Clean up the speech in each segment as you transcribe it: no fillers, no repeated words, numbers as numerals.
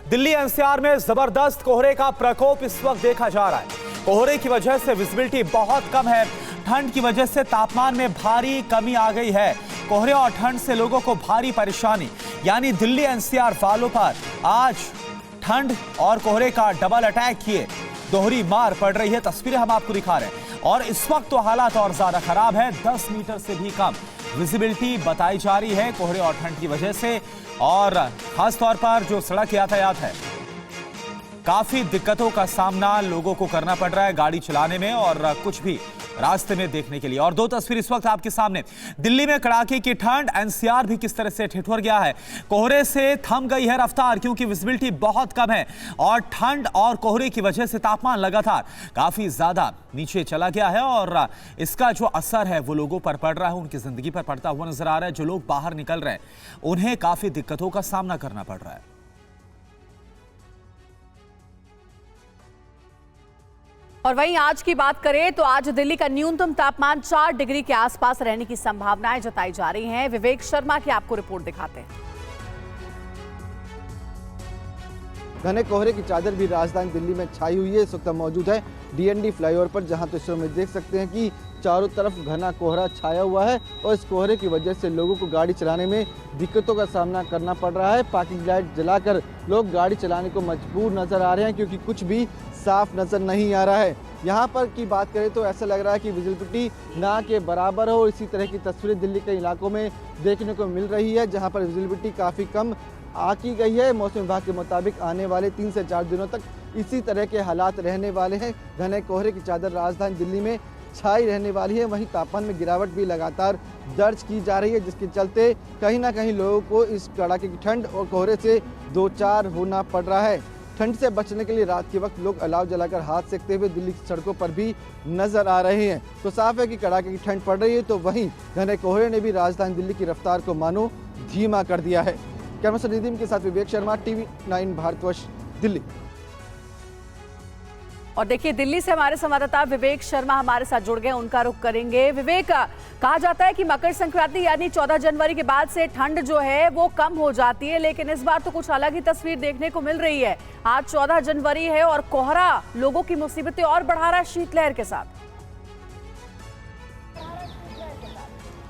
Delhi NCR में जबरदस्त कोहरे का प्रकोप इस वक्त देखा जा रहा है। कोहरे की वजह से विजिबिलिटी बहुत कम है। ठंड की वजह से तापमान में भारी कमी आ गई है। कोहरे और ठंड से लोगों को भारी परेशानी, यानी दिल्ली एनसीआर वालों पर आज ठंड और कोहरे का डबल अटैक किए दोहरी मार पड़ रही है। तस्वीरें हम आपको दिखा रहे हैं और इस वक्त तो हालात और ज्यादा खराब है। 10 मीटर से भी कम विजिबिलिटी बताई जा रही है कोहरे और ठंड की वजह से। और खास तौर पर जो सड़क यातायात है, काफी दिक्कतों का सामना लोगों को करना पड़ रहा है गाड़ी चलाने में और कुछ भी रास्ते में देखने के लिए। और दो तस्वीर इस वक्त आपके सामने। दिल्ली में कड़ाके की ठंड, एनसीआर भी किस तरह से ठिठुर गया है। कोहरे से थम गई है रफ्तार क्योंकि विजिबिलिटी बहुत कम है और ठंड और कोहरे की वजह से तापमान लगातार काफी ज्यादा नीचे चला गया है और इसका जो असर है वो लोगों पर पड़ रहा है, उनकी जिंदगी पर पड़ता हुआ नजर आ रहा है। जो लोग बाहर निकल रहे हैं उन्हें काफी दिक्कतों का सामना करना पड़ रहा है। और वहीं आज की बात करें तो आज दिल्ली का न्यूनतम तापमान 4 डिग्री के आसपास रहने की संभावनाएं जताई जा रही हैं। विवेक शर्मा की आपको रिपोर्ट दिखाते हैं। घने कोहरे की चादर भी राजधानी दिल्ली में छाई हुई है। इस वक्त मौजूद है डीएनडी फ्लाईओवर पर, जहां तस्वीरों में देख सकते हैं कि चारों तरफ घना कोहरा छाया हुआ है और इस कोहरे की वजह से लोगों को गाड़ी चलाने में दिक्कतों का सामना करना पड़ रहा है। पार्किंग लाइट जलाकर लोग गाड़ी चलाने को मजबूर नजर आ रहे हैं क्योंकि कुछ भी साफ नजर नहीं आ रहा है। यहाँ पर की बात करें तो ऐसा लग रहा है कि विजिबिलिटी ना के बराबर हो। इसी तरह की तस्वीरें दिल्ली के इलाकों में देखने को मिल रही है जहाँ पर विजिबिलिटी काफ़ी कम आकी गई है। मौसम विभाग के मुताबिक आने वाले 3 से 4 दिनों तक इसी तरह के हालात रहने वाले हैं। घने कोहरे की चादर राजधानी दिल्ली में छाई रहने वाली है। वहीं तापमान में गिरावट भी लगातार दर्ज की जा रही है, जिसके चलते कहीं ना कहीं लोगों को इस कड़ाके की ठंड और कोहरे से दो चार होना पड़ रहा है। ठंड से बचने के लिए रात के वक्त लोग अलाव जलाकर हाथ सेकते हुए दिल्ली की सड़कों पर भी नजर आ रहे हैं। तो साफ है कि कड़ाके की ठंड पड़ रही है, तो वहीं घने कोहरे ने भी राजधानी दिल्ली की रफ्तार को मानो धीमा कर दिया है। कैमरा पर्सन नितिन के साथ विवेक शर्मा, टीवी 9 भारतवर्ष, दिल्ली। और देखिए, दिल्ली से हमारे संवाददाता विवेक शर्मा हमारे साथ जुड़ गए, उनका रुख करेंगे। विवेक, कहा जाता है कि मकर संक्रांति यानी 14 जनवरी के बाद से ठंड जो है वो कम हो जाती है, लेकिन इस बार तो कुछ अलग ही तस्वीर देखने को मिल रही है। आज 14 जनवरी है और कोहरा लोगों की मुसीबतें और बढ़ा रहा है शीतलहर के साथ।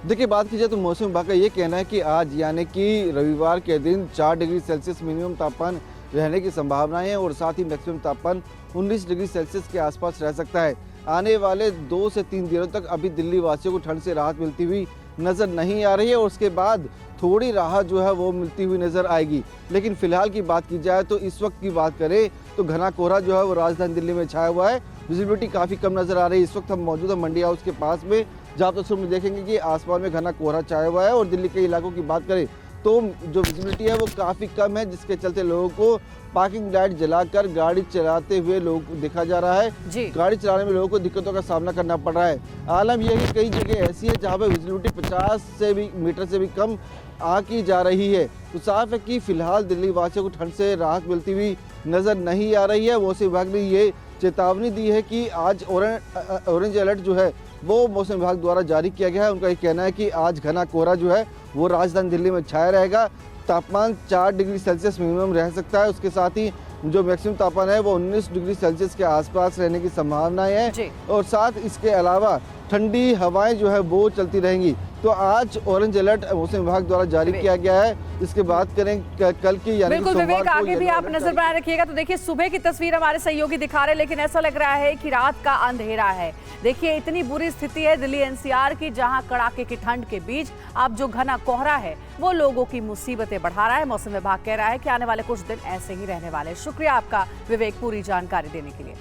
देखिए, बात की जाए तो मौसम विभाग का ये कहना है कि आज यानी कि रविवार के दिन 4 डिग्री सेल्सियस मिनिमम तापमान रहने की संभावनाएं हैं और साथ ही मैक्सिमम तापमान 19 डिग्री सेल्सियस के आसपास रह सकता है। आने वाले 2 से 3 दिनों तक अभी दिल्ली वासियों को ठंड से राहत मिलती हुई नज़र नहीं आ रही है और उसके बाद थोड़ी राहत जो है वो मिलती हुई नज़र आएगी। लेकिन फिलहाल की बात की जाए तो इस वक्त की बात करें तो घना कोहरा जो है वो राजधानी दिल्ली में छाया हुआ है। विजिबिलिटी काफ़ी कम नज़र आ रही है। इस वक्त हम मौजूद है मंडी हाउस के पास में, जहाँ तस्वीर में देखेंगे कि आसमान में घना कोहरा छाया हुआ है और दिल्ली के इलाकों की बात करें तो जो विजिबिलिटी है वो काफ़ी कम है, जिसके चलते लोगों को पार्किंग लाइट जलाकर गाड़ी चलाते हुए लोग देखा जा रहा है। गाड़ी चलाने में लोगों को दिक्कतों का सामना करना पड़ रहा है। आलम यह है कि कई जगह ऐसी है जहाँ पर विजिबिलिटी 50 मीटर से भी कम आकी जा रही है। तो साफ है कि फिलहाल दिल्ली वासियों को ठंड से राहत मिलती हुई नज़र नहीं आ रही है। मौसम विभाग ने ये चेतावनी दी है कि आज ऑरेंज अलर्ट जो है वो मौसम विभाग द्वारा जारी किया गया है। उनका ये कहना है कि आज घना कोहरा जो है वो राजधानी दिल्ली में छाया रहेगा। तापमान 4 डिग्री सेल्सियस मिनिमम रह सकता है। उसके साथ ही जो मैक्सिमम तापमान है वो 19 डिग्री सेल्सियस के आसपास रहने की संभावनाएं हैं और साथ इसके अलावा ठंडी हवाएं जो है वो चलती रहेंगी। तो आज ऑरेंज अलर्ट मौसम विभाग द्वारा जारी किया गया है। इसके बात करें कल की, यानी बिल्कुल विवेक, आगे भी आप नजर बनाए रखिएगा। तो देखिए, सुबह की तस्वीर हमारे सहयोगी दिखा रहे हैं, लेकिन ऐसा लग रहा है कि रात का अंधेरा है। देखिए, इतनी बुरी स्थिति है दिल्ली एनसीआर की, जहां कड़ाके की ठंड के बीच अब जो घना कोहरा है वो लोगों की मुसीबतें बढ़ा रहा है। मौसम विभाग कह रहा है कि आने वाले कुछ दिन ऐसे ही रहने वाले। शुक्रिया आपका विवेक, पूरी जानकारी देने के लिए।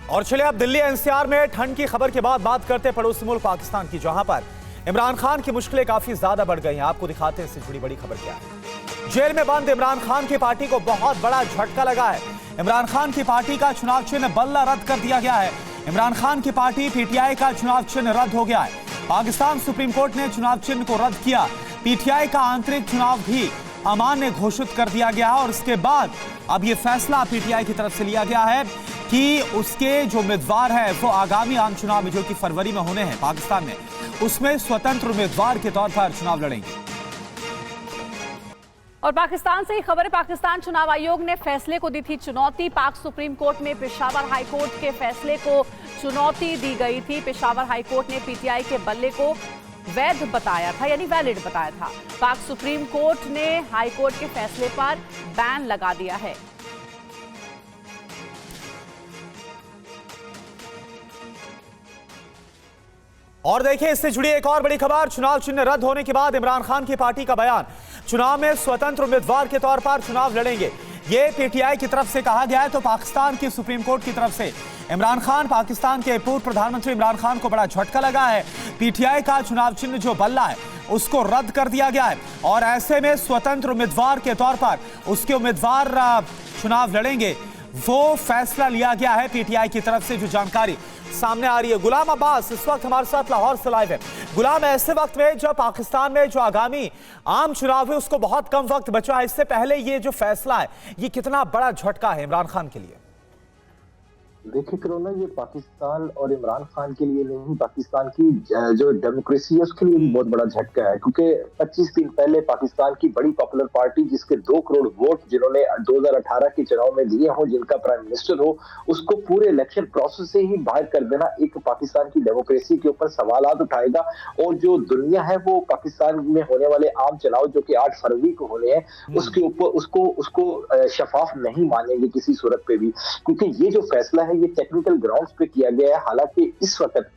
और चलिए अब दिल्ली एनसीआर में ठंड की खबर के बाद बात करते हैं पड़ोसी मुल्क पाकिस्तान की, जहां पर इमरान खान की मुश्किलें काफी ज्यादा बढ़ गई हैं। आपको दिखाते हैं इससे जुड़ी बड़ी खबर क्या है। जेल में बंद इमरान खान की पार्टी को बहुत बड़ा झटका लगा है। इमरान खान की पार्टी का चुनाव चिन्ह बल्ला रद्द कर दिया गया है। इमरान खान की पार्टी पीटीआई का चुनाव चिन्ह रद्द हो गया है। पाकिस्तान सुप्रीम कोर्ट ने चुनाव चिन्ह को रद्द किया। पीटीआई का आंतरिक चुनाव भी अमान्य घोषित कर दिया गया और उसके बाद अब यह फैसला पीटीआई की तरफ से लिया गया है कि उसके जो उम्मीदवार है वो आगामी आम चुनाव में जो कि फरवरी में होने हैं पाकिस्तान में, उसमें स्वतंत्र उम्मीदवार के तौर पर चुनाव लड़ेंगे। और पाकिस्तान से ही खबर है। पाकिस्तान चुनाव आयोग ने फैसले को दी थी चुनौती। पाक सुप्रीम कोर्ट में पेशावर हाई कोर्ट के फैसले को चुनौती दी गई थी। पेशावर हाई कोर्ट ने पीटीआई के बल्ले को वैध बताया था, यानी वैलिड बताया था। पाक सुप्रीम कोर्ट ने हाई कोर्ट के फैसले पर बैन लगा दिया है। और देखिए, इससे जुड़ी एक और बड़ी खबर। चुनाव चिन्ह रद्द होने के बाद इमरान खान की पार्टी का बयान, चुनाव में स्वतंत्र उम्मीदवार के तौर पर चुनाव लड़ेंगे, ये पीटीआई की तरफ से कहा गया है। तो पाकिस्तान की सुप्रीम कोर्ट की तरफ से इमरान खान, पाकिस्तान के पूर्व प्रधानमंत्री इमरान खान को बड़ा झटका लगा है। पीटीआई का चुनाव चिन्ह जो बल्ला है उसको रद्द कर दिया गया है और ऐसे में स्वतंत्र उम्मीदवार के तौर पर उसके उम्मीदवार चुनाव लड़ेंगे, वो फैसला लिया गया है पीटीआई की तरफ से। जो जानकारी सामने आ रही है, गुलाम अब्बास इस वक्त हमारे साथ लाहौर से लाइव है। गुलाम, ऐसे वक्त में जब पाकिस्तान में जो आगामी आम चुनाव है उसको बहुत कम वक्त बचा है, इससे पहले ये जो फैसला है ये कितना बड़ा झटका है इमरान खान के लिए? देखिए करोना, ये पाकिस्तान और इमरान खान के लिए नहीं, पाकिस्तान की जो डेमोक्रेसी है उसके लिए भी बहुत बड़ा झटका है। क्योंकि 25 दिन पहले पाकिस्तान की बड़ी पॉपुलर पार्टी, जिसके 2 करोड़ वोट जिन्होंने 2018 के चुनाव में दिए हों, जिनका प्राइम मिनिस्टर हो, उसको पूरे इलेक्शन प्रोसेस से ही बाहर कर देना एक पाकिस्तान की डेमोक्रेसी के ऊपर सवालात उठाएगा। और जो दुनिया है वो पाकिस्तान में होने वाले आम चुनाव जो कि 8 फरवरी को होने हैं, उसके ऊपर उसको शफाफ नहीं मानेंगे किसी सूरत पे भी। क्योंकि ये जो फैसला है ये टेक्निकल ग्राउंड्स पे किया गया है। हालांकि इस वक्त,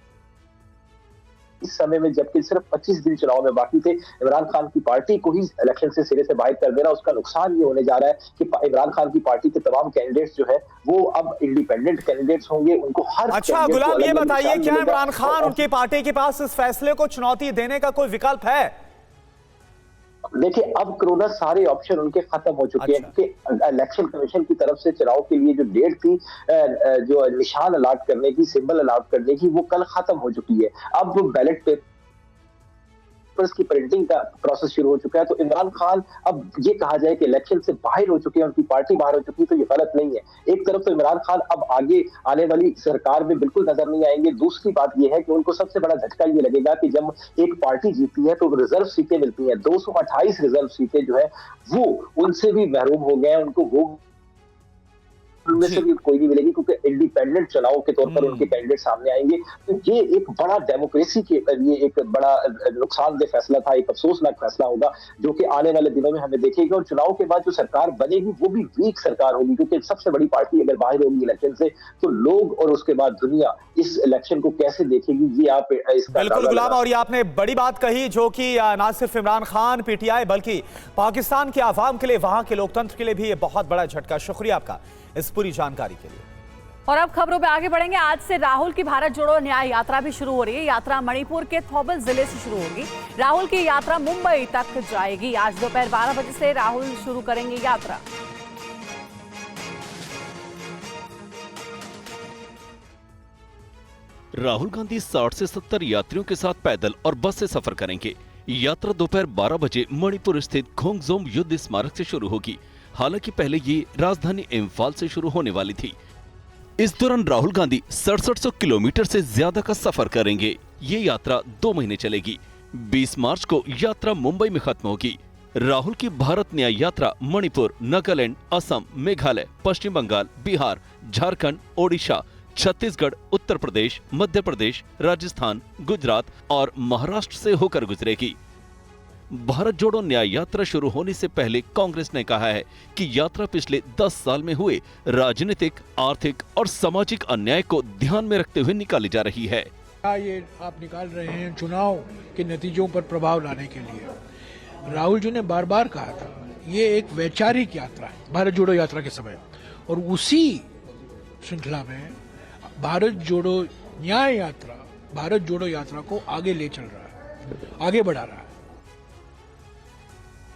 इस समय में जबकि सिर्फ 25 दिन चुनाव में बाकी थे, इमरान खान की पार्टी को ही इलेक्शन से सिरे से बाहर कर देना, उसका नुकसान ये होने जा रहा है कि इमरान खान की पार्टी के तमाम कैंडिडेट्स जो है वो अब इंडिपेंडेंट कैंडिडेट्स होंगे। उनको हर अच्छा गुलाम, ये बताइए, क्या इमरान खान उनकी पार्टी के पास इस फैसले को चुनौती देने का कोई विकल्प है? देखिए, अब कोरोना सारे ऑप्शन उनके खत्म हो चुके हैं क्योंकि इलेक्शन कमीशन की तरफ से चुनाव के लिए जो डेट थी, जो निशान अलाट करने की, सिंबल अलाट करने की, वो कल खत्म हो चुकी है। अब बैलेट पेपर्स की प्रिंटिंग का प्रोसेस शुरू हो चुका है। तो इमरान खान, अब ये कहा जाए कि इलेक्शन से बाहर हो चुके हैं, उनकी पार्टी बाहर हो चुकी है, तो ये गलत नहीं है। एक तरफ तो इमरान खान अब आगे आने वाली सरकार में बिल्कुल नजर नहीं आएंगे। दूसरी बात ये है कि उनको सबसे बड़ा झटका ये लगेगा कि जब एक पार्टी जीतती है तो रिजर्व सीटें मिलती हैं। 228 रिजर्व सीटें जो है वो उनसे भी महरूम हो गए हैं, उनको वो उनमें से भी कोई नहीं मिलेगी क्योंकि इंडिपेंडेंट चुनाव के तौर पर उनके कैंडिडेट सामने आएंगे। तो ये एक बड़ा डेमोक्रेसी के लिए एक बड़ा नुकसानदेह फैसला था, एक अफसोसनाक फैसला होगा जो कि आने वाले दिनों में हमें देखेगा। और चुनाव के बाद जो सरकार बनेगी वो भी वीक सरकार होगी, क्योंकि सबसे बड़ी पार्टी अगर बाहर होगी इलेक्शन से तो लोग और उसके बाद दुनिया इस इलेक्शन को कैसे देखेगी, ये आप इसका बिल्कुल गुलाम, और ये आपने बड़ी बात कही जो कि ना सिर्फ इमरान खान, पीटीआई, बल्कि पाकिस्तान के आवाम के लिए, वहां के लोकतंत्र के लिए भी ये बहुत बड़ा झटका। शुक्रिया आपका इस पूरी जानकारी के लिए। और अब खबरों पे आगे बढ़ेंगे। आज से राहुल की भारत जोड़ो न्याय यात्रा भी शुरू हो रही है। यात्रा मणिपुर के थौबल जिले से शुरू होगी। राहुल की यात्रा मुंबई तक जाएगी। आज दोपहर 12 बजे से राहुल शुरू करेंगे यात्रा। राहुल गांधी 60 से 70 यात्रियों के साथ पैदल और बस से सफर करेंगे। यात्रा दोपहर 12 बजे मणिपुर स्थित खोंगजोम युद्ध स्मारक से शुरू होगी। हालांकि पहले ये राजधानी इम्फाल से शुरू होने वाली थी। इस दौरान राहुल गांधी 6700 किलोमीटर से ज्यादा का सफर करेंगे। ये यात्रा 2 महीने चलेगी। 20 मार्च को यात्रा मुंबई में खत्म होगी। राहुल की भारत न्याय यात्रा मणिपुर, नागालैंड, असम, मेघालय, पश्चिम बंगाल, बिहार, झारखंड, ओडिशा, छत्तीसगढ़, उत्तर प्रदेश, मध्य प्रदेश, राजस्थान, गुजरात और महाराष्ट्र से होकर गुजरेगी। भारत जोड़ो न्याय यात्रा शुरू होने से पहले कांग्रेस ने कहा है कि यात्रा पिछले 10 साल में हुए राजनीतिक, आर्थिक और सामाजिक अन्याय को ध्यान में रखते हुए निकाली जा रही है। ये आप निकाल रहे हैं चुनाव के नतीजों पर प्रभाव लाने के लिए। राहुल जी ने बार बार कहा था ये एक वैचारिक यात्रा है भारत जोड़ो यात्रा के समय, और उसी श्रृंखला में भारत जोड़ो न्याय यात्रा भारत जोड़ो यात्रा को आगे ले चल रहा है, आगे बढ़ा रहा है।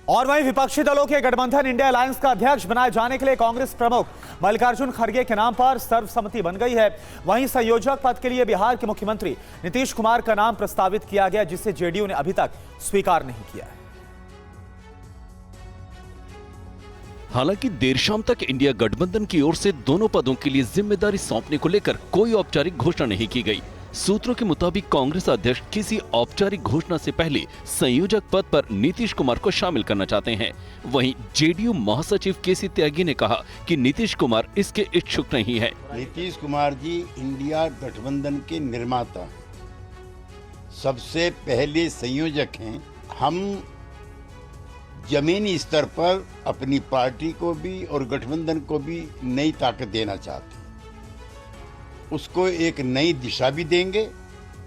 और वहीं विपक्षी दलों के गठबंधन इंडिया अलायंस का अध्यक्ष बनाए जाने के लिए कांग्रेस प्रमुख मल्लिकार्जुन खड़गे के नाम पर सर्वसम्मति बन गई है। वहीं संयोजक पद के लिए बिहार के मुख्यमंत्री नीतीश कुमार का नाम प्रस्तावित किया गया, जिसे जेडीयू ने अभी तक स्वीकार नहीं किया है। हालांकि देर शाम तक इंडिया गठबंधन की ओर से दोनों पदों के लिए जिम्मेदारी सौंपने को लेकर कोई औपचारिक घोषणा नहीं की गई। सूत्रों के मुताबिक कांग्रेस अध्यक्ष किसी औपचारिक घोषणा से पहले संयोजक पद पर नीतीश कुमार को शामिल करना चाहते हैं। वहीं जेडीयू महासचिव केसी त्यागी ने कहा कि नीतीश कुमार इसके इच्छुक नहीं है। नीतीश कुमार जी इंडिया गठबंधन के निर्माता हैं, सबसे पहले संयोजक हैं। हम जमीनी स्तर पर अपनी पार्टी को भी और गठबंधन को भी नई ताकत देना चाहते हैं, उसको एक नई दिशा भी देंगे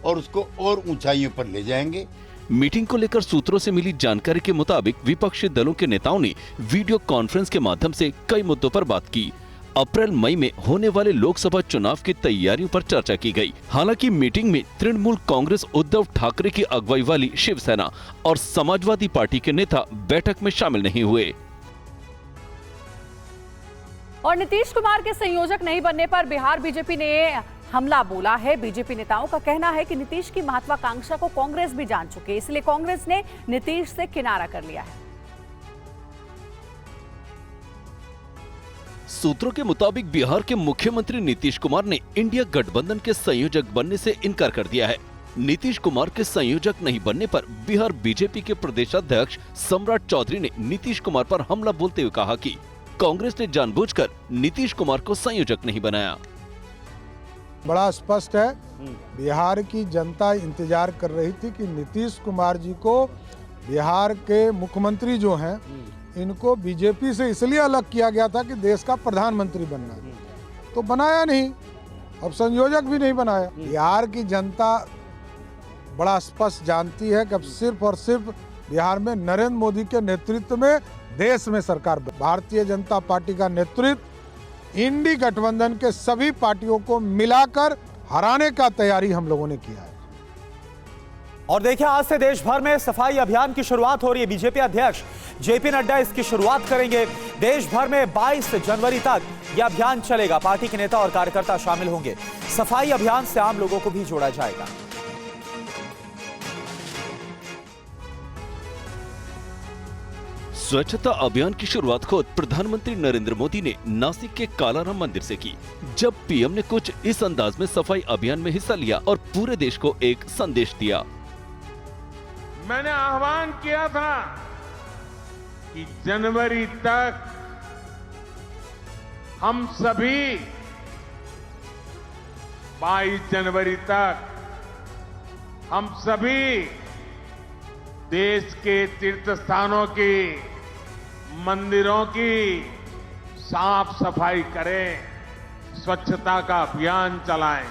और उसको और ऊंचाइयों पर ले जाएंगे। मीटिंग को लेकर सूत्रों से मिली जानकारी के मुताबिक विपक्षी दलों के नेताओं ने वीडियो कॉन्फ्रेंस के माध्यम से कई मुद्दों पर बात की। अप्रैल मई में होने वाले लोकसभा चुनाव की तैयारियों पर चर्चा की गई। हालांकि मीटिंग में तृणमूल कांग्रेस उद्धव ठाकरे की अगुवाई वाली शिवसेना और समाजवादी पार्टी के नेता बैठक में शामिल नहीं हुए। और नीतीश कुमार के संयोजक नहीं बनने पर बिहार बीजेपी ने हमला बोला है। बीजेपी नेताओं का कहना है कि नीतीश की महत्वाकांक्षा को कांग्रेस भी जान चुकी है, इसलिए कांग्रेस ने नीतीश से किनारा कर लिया है। सूत्रों के मुताबिक बिहार के मुख्यमंत्री नीतीश कुमार ने इंडिया गठबंधन के संयोजक बनने से इनकार कर दिया है। नीतीश कुमार के संयोजक नहीं बनने पर बिहार बीजेपी के प्रदेशाध्यक्ष सम्राट चौधरी ने नीतीश कुमार पर हमला बोलते हुए कहा कि कांग्रेस ने जानबूझकर नीतीश कुमार को संयोजक नहीं बनाया। बड़ा स्पष्ट है, बिहार की जनता इंतजार कर रही थी कि नीतीश कुमार जी को बिहार के मुख्यमंत्री जो हैं इनको बीजेपी से इसलिए अलग किया गया था कि देश का प्रधानमंत्री बनना है, तो बनाया नहीं, अब संयोजक भी नहीं बनाया। बिहार की जनता बड़ा स्पष्ट जानती है कि अब सिर्फ और सिर्फ बिहार में नरेंद्र मोदी के नेतृत्व में देश में सरकार। भारतीय जनता पार्टी का नेतृत्व इंडी गठबंधन के सभी पार्टियों को मिलाकर हराने का तैयारी हम लोगों ने किया है। और देखिए, आज से देश भर में सफाई अभियान की शुरुआत हो रही है। बीजेपी अध्यक्ष जेपी नड्डा इसकी शुरुआत करेंगे। देश भर में 22 जनवरी तक यह अभियान चलेगा। पार्टी के नेता और कार्यकर्ता शामिल होंगे। सफाई अभियान से आम लोगों को भी जोड़ा जाएगा। स्वच्छता अभियान की शुरुआत खुद प्रधानमंत्री नरेंद्र मोदी ने नासिक के कालाराम मंदिर से की, जब पीएम ने कुछ इस अंदाज में सफाई अभियान में हिस्सा लिया और पूरे देश को एक संदेश दिया। मैंने आह्वान किया था कि जनवरी तक हम सभी 22 जनवरी तक हम सभी देश के तीर्थ स्थानों की, मंदिरों की साफ सफाई करें, स्वच्छता का अभियान चलाएं।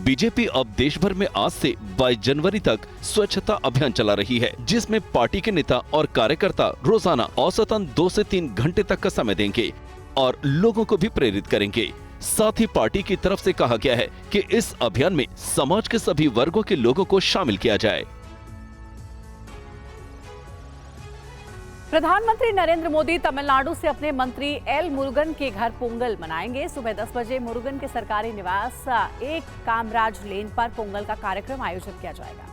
बीजेपी अब देश भर में आज से 22 जनवरी तक स्वच्छता अभियान चला रही है, जिसमें पार्टी के नेता और कार्यकर्ता रोजाना औसतन 2 से 3 घंटे तक का समय देंगे और लोगों को भी प्रेरित करेंगे। साथ ही पार्टी की तरफ से कहा गया है कि इस अभियान में समाज के सभी वर्गों के लोगों को शामिल किया जाए। प्रधानमंत्री नरेंद्र मोदी तमिलनाडु से अपने मंत्री एल मुरुगन के घर पोंगल मनाएंगे। सुबह 10 बजे मुरुगन के सरकारी निवास एक कामराज लेन पर पोंगल का कार्यक्रम आयोजित किया जाएगा।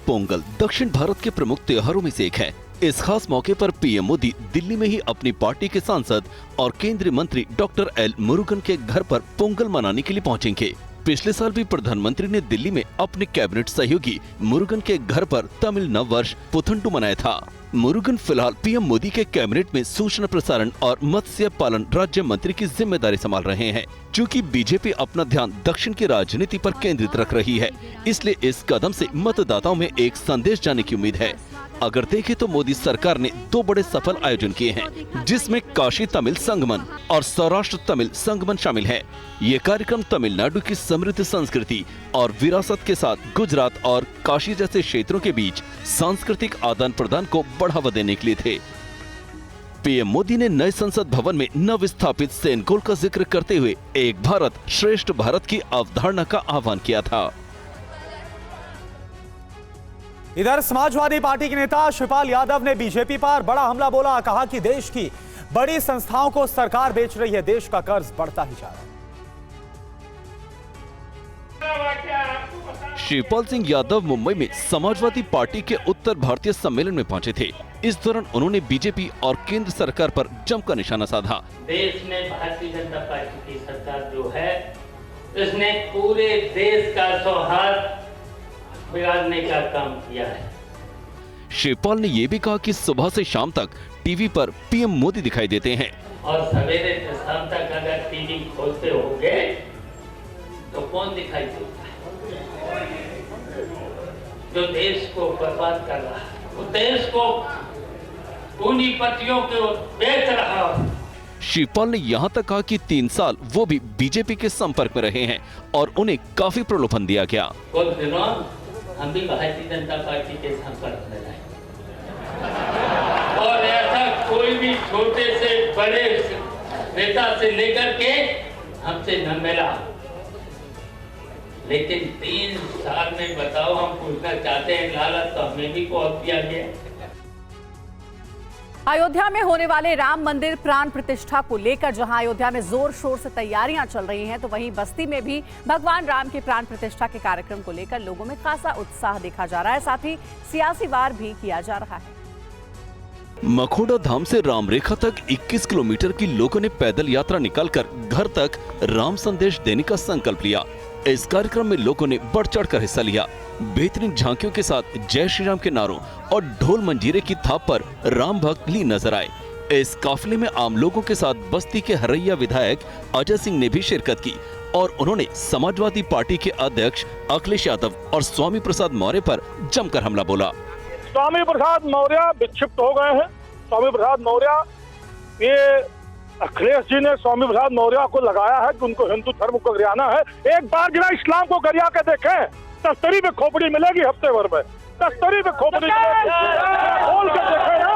पोंगल दक्षिण भारत के प्रमुख त्योहारों में से एक है। इस खास मौके पर पीएम मोदी दिल्ली में ही अपनी पार्टी के सांसद और केंद्रीय मंत्री डॉक्टर एल मुरुगन के घर पर पोंगल मनाने के लिए पहुंचेंगे। पिछले साल भी प्रधानमंत्री ने दिल्ली में अपने कैबिनेट सहयोगी मुरुगन के घर पर तमिल नव वर्ष पुथंडु मनाया था। मुरुगन फिलहाल पीएम मोदी के कैबिनेट में सूचना प्रसारण और मत्स्य पालन राज्य मंत्री की जिम्मेदारी संभाल रहे हैं। चूँकि बीजेपी अपना ध्यान दक्षिण की राजनीति पर केंद्रित रख रही है, इसलिए इस कदम से मतदाताओं में एक संदेश जाने की उम्मीद है। अगर देखें तो मोदी सरकार ने 2 बड़े सफल आयोजन किए हैं, जिसमें काशी तमिल संगमन और सौराष्ट्र तमिल संगमन शामिल है। ये कार्यक्रम तमिलनाडु की समृद्ध संस्कृति और विरासत के साथ गुजरात और काशी जैसे क्षेत्रों के बीच सांस्कृतिक आदान प्रदान को बढ़ावा देने के लिए थे। पीएम मोदी ने नए संसद भवन में नव स्थापित सेनकोल का जिक्र करते हुए एक भारत श्रेष्ठ भारत की अवधारणा का आह्वान किया था। इधर समाजवादी पार्टी के नेता शिवपाल यादव ने बीजेपी पर बड़ा हमला बोला। कहा कि देश की बड़ी संस्थाओं को सरकार बेच रही है, देश का कर्ज बढ़ता ही जा रहा है। शिवपाल सिंह यादव मुंबई में समाजवादी पार्टी के उत्तर भारतीय सम्मेलन में पहुंचे थे। इस दौरान उन्होंने बीजेपी और केंद्र सरकार पर जमकर निशाना साधा। देश में भारतीय जनता पार्टी की सरकार जो है, उसने पूरे देश का सौहार्द बिगाड़ने का काम किया है। शिवपाल ने ये भी कहा कि सुबह से शाम तक टीवी पर पीएम मोदी दिखाई देते हैं और सवेरे से शाम तक अगर टीवी खोलते होंगे तो कौन दिखाई देता है? जो देश को बर्बाद कर रहा है, वो देश को पूंजीपतियों को बेच रहा है। शिवपाल ने यहाँ तक कहा कि 3 साल वो भी बीजेपी के संपर्क में रहे हैं और उन्हें काफी प्रलोभन दिया गया। कुछ दिनों हम भी भारतीय जनता पार्टी के संपर्क में रहे और ऐसा कोई भी छोटे से बड़े नेता से लेकर के हमसे न मिला, लेकिन 3 साल में बताओ, हम पूछना चाहते हैं लालच तो हमें भी बहुत दिया गया। अयोध्या में होने वाले राम मंदिर प्राण प्रतिष्ठा को लेकर जहां अयोध्या में जोर शोर से तैयारियां चल रही हैं, तो वहीं बस्ती में भी भगवान राम के प्राण प्रतिष्ठा के कार्यक्रम को लेकर लोगों में खासा उत्साह देखा जा रहा है। साथ ही सियासी वार भी किया जा रहा है। मखोड़ा धाम से राम रेखा तक 21 किलोमीटर की लोगों ने पैदल यात्रा निकालकर घर तक राम संदेश देने का संकल्प लिया। इस कार्यक्रम में लोगों ने बढ़ चढ़कर हिस्सा लिया। बेहतरीन झांकियों के साथ जय श्री राम के नारों और ढोल मंजीरे की थाप पर राम भक्त ली नजर आए। इस काफिले में आम लोगों के साथ बस्ती के हरैया विधायक अजय सिंह ने भी शिरकत की और उन्होंने समाजवादी पार्टी के अध्यक्ष अखिलेश यादव और स्वामी प्रसाद मौर्य पर जमकर हमला बोला। स्वामी प्रसाद मौर्य विक्षिप्त हो गए हैं। स्वामी प्रसाद मौर्य, ये अखिलेश जी ने स्वामी प्रसाद मौर्य को लगाया है कि उनको हिंदू धर्म को गिराना है। एक बार जरा इस्लाम को गरिया के देखें, तस्तरी पे खोपड़ी मिलेगी हफ्ते भर में, तस्तरी पे खोपड़ी खोल के देखें ना।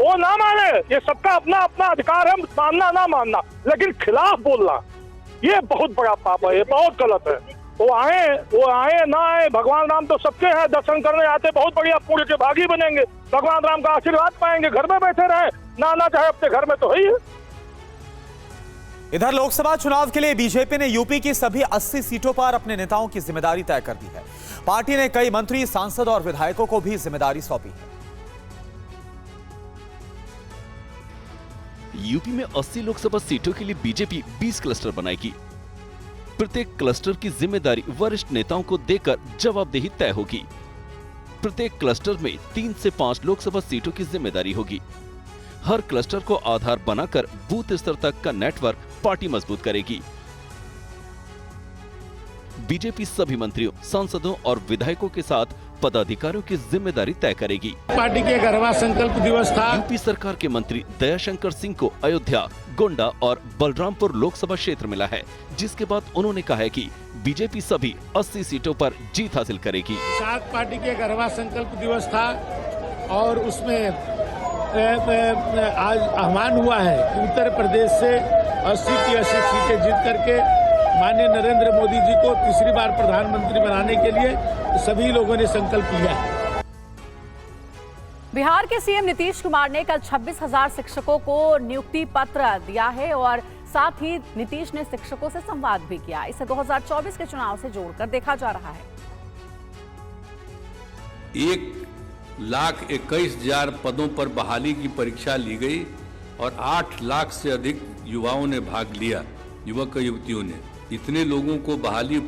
वो ना माने, ये सबका अपना अपना अधिकार है, मानना ना मानना, लेकिन खिलाफ बोलना ये बहुत बड़ा पाप है, ये बहुत गलत है। वो आए ना आए, भगवान राम तो सबके हैं, दर्शन करने आते बहुत बढ़िया पुण्य के भागी बनेंगे, भगवान राम का आशीर्वाद पाएंगे, घर में बैठे रहे ना आना चाहे अपने घर में तो है ही है। इधर लोकसभा चुनाव के लिए बीजेपी ने यूपी की सभी 80 सीटों पर अपने नेताओं की जिम्मेदारी तय कर दी है। पार्टी ने कई मंत्री, सांसद और विधायकों को भी जिम्मेदारी सौंपी है। यूपी में 80 लोकसभा सीटों के लिए बीजेपी 20 क्लस्टर बनाएगी। प्रत्येक क्लस्टर की जिम्मेदारी वरिष्ठ नेताओं को देकर जवाबदेही तय होगी। प्रत्येक क्लस्टर में 3 से 5 लोकसभा सीटों की जिम्मेदारी होगी। हर क्लस्टर को आधार बनाकर बूथ स्तर तक का नेटवर्क पार्टी मजबूत करेगी। बीजेपी सभी मंत्रियों, सांसदों और विधायकों के साथ पदाधिकारियों की जिम्मेदारी तय करेगी। पार्टी के 11वां संकल्प दिवस था। यूपी सरकार के मंत्री दयाशंकर सिंह को अयोध्या, गोंडा और बलरामपुर लोकसभा क्षेत्र मिला है, जिसके बाद उन्होंने कहा है कि बीजेपी सभी 80 सीटों पर जीत हासिल करेगी। सात पार्टी के 11वां संकल्प दिवस था और उसमें आज आह्वान हुआ है कि उत्तर प्रदेश से 80 की 80 सीटें जीत करके माननीय नरेंद्र मोदी जी को तीसरी बार प्रधानमंत्री बनाने के लिए सभी लोगों ने संकल्प लिया। बिहार के सीएम नीतीश कुमार ने कल 26,000 शिक्षकों को नियुक्ति पत्र दिया है और साथ ही नीतीश ने शिक्षकों से संवाद भी किया। इसे 2024 के चुनाव से जोड़कर देखा जा रहा है। 1,21,000 पदों पर बहाली की परीक्षा ली गई और 8 लाख से अधिक युवाओं ने भाग लिया, युवक युवतियों ने। इतने लोगों को बहाली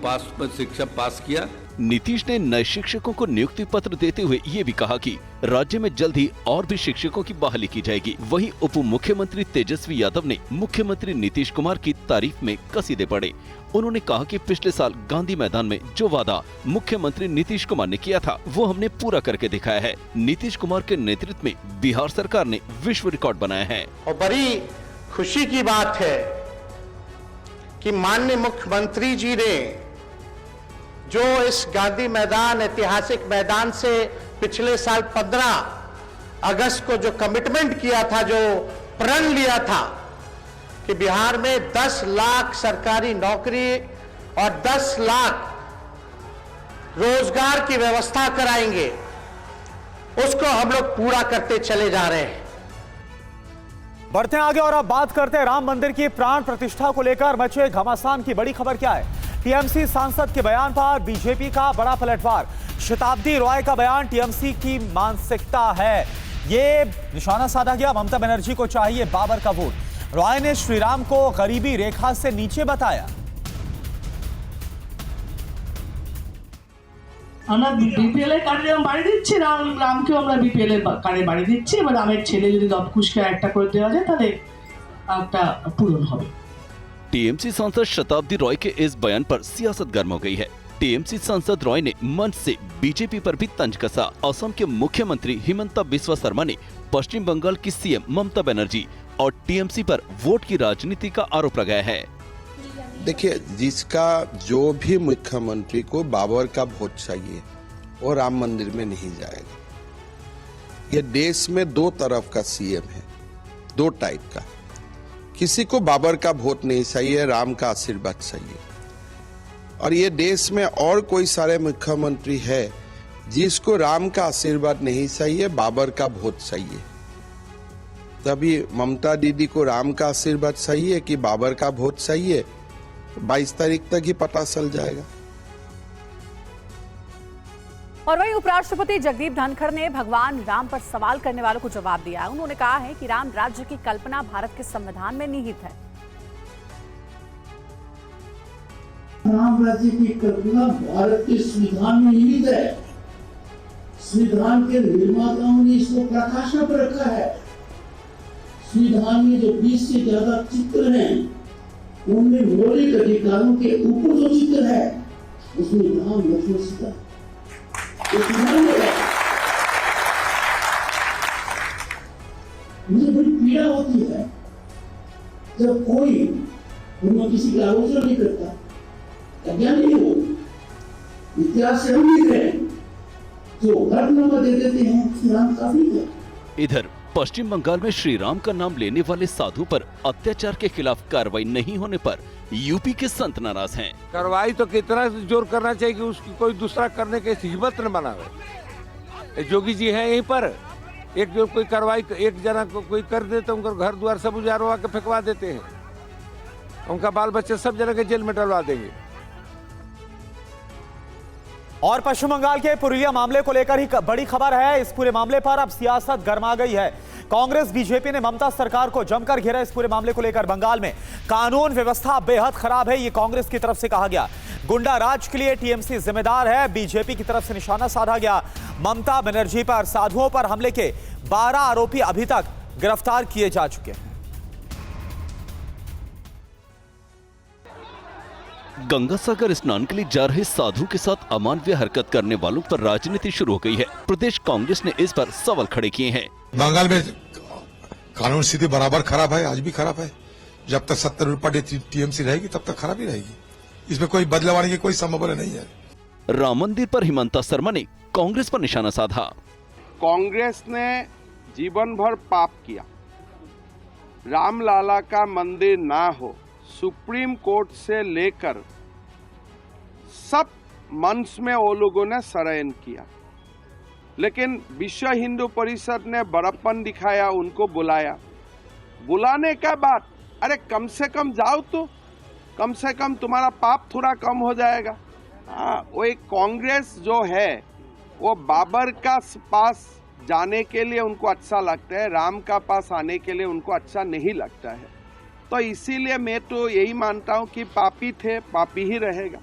शिक्षा पास किया। नीतीश ने नए शिक्षकों को नियुक्ति पत्र देते हुए ये भी कहा कि राज्य में जल्द ही और भी शिक्षकों की बहाली की जाएगी। वहीं उप मुख्यमंत्री तेजस्वी यादव ने मुख्यमंत्री नीतीश कुमार की तारीफ में कसीदे पड़े। उन्होंने कहा कि पिछले साल गांधी मैदान में जो वादा मुख्यमंत्री नीतीश कुमार ने किया था, वो हमने पूरा करके दिखाया है। नीतीश कुमार के नेतृत्व में बिहार सरकार ने विश्व रिकॉर्ड बनाया है। और बड़ी खुशी की बात है कि माननीय मुख्यमंत्री जी ने जो इस गांधी मैदान, ऐतिहासिक मैदान से पिछले साल 15 अगस्त को जो कमिटमेंट किया था, जो प्रण लिया था कि बिहार में 10 लाख सरकारी नौकरी और 10 लाख रोजगार की व्यवस्था कराएंगे, उसको हम लोग पूरा करते चले जा रहे हैं। बढ़ते हैं आगे और अब बात करते हैं राम मंदिर की प्राण प्रतिष्ठा को लेकर मचे घमासान की बड़ी खबर क्या है। टीएमसी सांसद के बयान पर बीजेपी का बड़ा पलटवार। शताब्दी रॉय का बयान टीएमसी की मानसिकता है, ये निशाना साधा गया। ममता बनर्जी को चाहिए बाबर का वोट। रॉय ने श्रीराम को गरीबी रेखा से नीचे बताया। আমরা বিপিএল এর কার্ডে বাড়ি দিচ্ছি, রামকেও আমরা বিপিএল এর কার্ডে বাড়ি দিচ্ছি। এবার রামের ছেলে যদি দপকুশকে একটা করে দেওয়া যায় তাহলে একটা পূরণ হবে। टीएमसी सांसद शताब्दी रॉय के इस बयान पर सियासत गर्म हो गई है। टीएमसी सांसद रॉय ने मंच से बीजेपी पर भी तंज कसा। असम के मुख्यमंत्री हिमंता बिस्वा शर्मा ने पश्चिम बंगाल की सीएम ममता बनर्जी और टीएमसी पर वोट की राजनीति का आरोप लगाया है। देखिए, जिसका जो भी मुख्यमंत्री को बाबर का वोट चाहिए वो राम मंदिर में नहीं जाएगा। ये देश में दो तरफ का सीएम है, दो टाइप का। किसी को बाबर का वोट नहीं चाहिए, राम का आशीर्वाद चाहिए। और ये देश में और कोई सारे मुख्यमंत्री है जिसको राम का आशीर्वाद नहीं चाहिए, बाबर का वोट चाहिए। तभी ममता दीदी को राम का आशीर्वाद चाहिए कि बाबर का वोट चाहिए, 22 तारीख तक ही पता चल जाएगा। और वहीं उपराष्ट्रपति जगदीप धनखड़ ने भगवान राम पर सवाल करने वालों को जवाब दिया। उन्होंने कहा है कि राम राज्य की कल्पना भारत के संविधान में निहित है। राम राज्य की कल्पना भारत के संविधान में निहित है। संविधान के निर्माताओं ने इसको प्रकाशन पर रखा है। संविधान में जो 20 से ज्यादा चित्र हैं, उनमें मौलिक अधिकारों के ऊपर जो चित्र है उसमें राम लक्ष्मण सीता मुझे बड़ी पीड़ा होती है जब कोई उनमें किसी की आलोचना नहीं करता, अज्ञानी हो, इतिहास से हम लिख रहे हैं, जो हरनामा दे देते हैं कि राम काफी है। इधर पश्चिम बंगाल में श्री राम का नाम लेने वाले साधु पर अत्याचार के खिलाफ कार्रवाई नहीं होने पर यूपी के संत नाराज हैं। कार्रवाई तो कितना जोर करना चाहिए कि उसकी कोई दूसरा करने की हिम्मत न बनावे। जोगी जी हैं यहीं पर, एक जो कोई कार्रवाई एक जना को कोई कर दे तो उनका घर द्वार सब उजाड़वा के फेंकवा देते हैं, उनका बाल बच्चे सब जना के जेल में डलवा देंगे। और पश्चिम बंगाल के पुरुलिया मामले को लेकर ही बड़ी खबर है। इस पूरे मामले पर अब सियासत गर्मा गई है। कांग्रेस बीजेपी ने ममता सरकार को जमकर घेरा। इस पूरे मामले को लेकर बंगाल में कानून व्यवस्था बेहद खराब है, ये कांग्रेस की तरफ से कहा गया। गुंडा राज के लिए टीएमसी जिम्मेदार है, बीजेपी की तरफ से निशाना साधा गया। ममता बनर्जी पर साधुओं पर हमले के 12 आरोपी अभी तक गिरफ्तार किए जा चुके हैं। गंगा सागर स्नान के लिए जा रहे साधु के साथ अमानवीय हरकत करने वालों पर राजनीति शुरू हो गई है। प्रदेश कांग्रेस ने इस पर सवाल खड़े किए हैं। बंगाल में कानून स्थिति बराबर खराब है, आज भी खराब है। जब तक 70 पार्टी टीएमसी रहेगी तब तक खराब ही रहेगी। इसमें कोई बदलाव आने की कोई संभावना नहीं है। राम मंदिर पर हिमंता शर्मा ने कांग्रेस पर निशाना साधा। कांग्रेस ने जीवन भर पाप किया, रामलाला का मंदिर ना हो, सुप्रीम कोर्ट से लेकर सब मंच में वो लोगों ने शरण किया, लेकिन विश्व हिंदू परिषद ने बड़प्पन दिखाया, उनको बुलाया। बुलाने के बाद अरे कम से कम जाओ तो, कम से कम तुम्हारा पाप थोड़ा कम हो जाएगा। वो एक कांग्रेस जो है वो बाबर का पास जाने के लिए उनको अच्छा लगता है, राम का पास आने के लिए उनको अच्छा नहीं लगता है। तो इसीलिए मैं तो यही मानता हूं कि पापी थे, पापी ही रहेगा।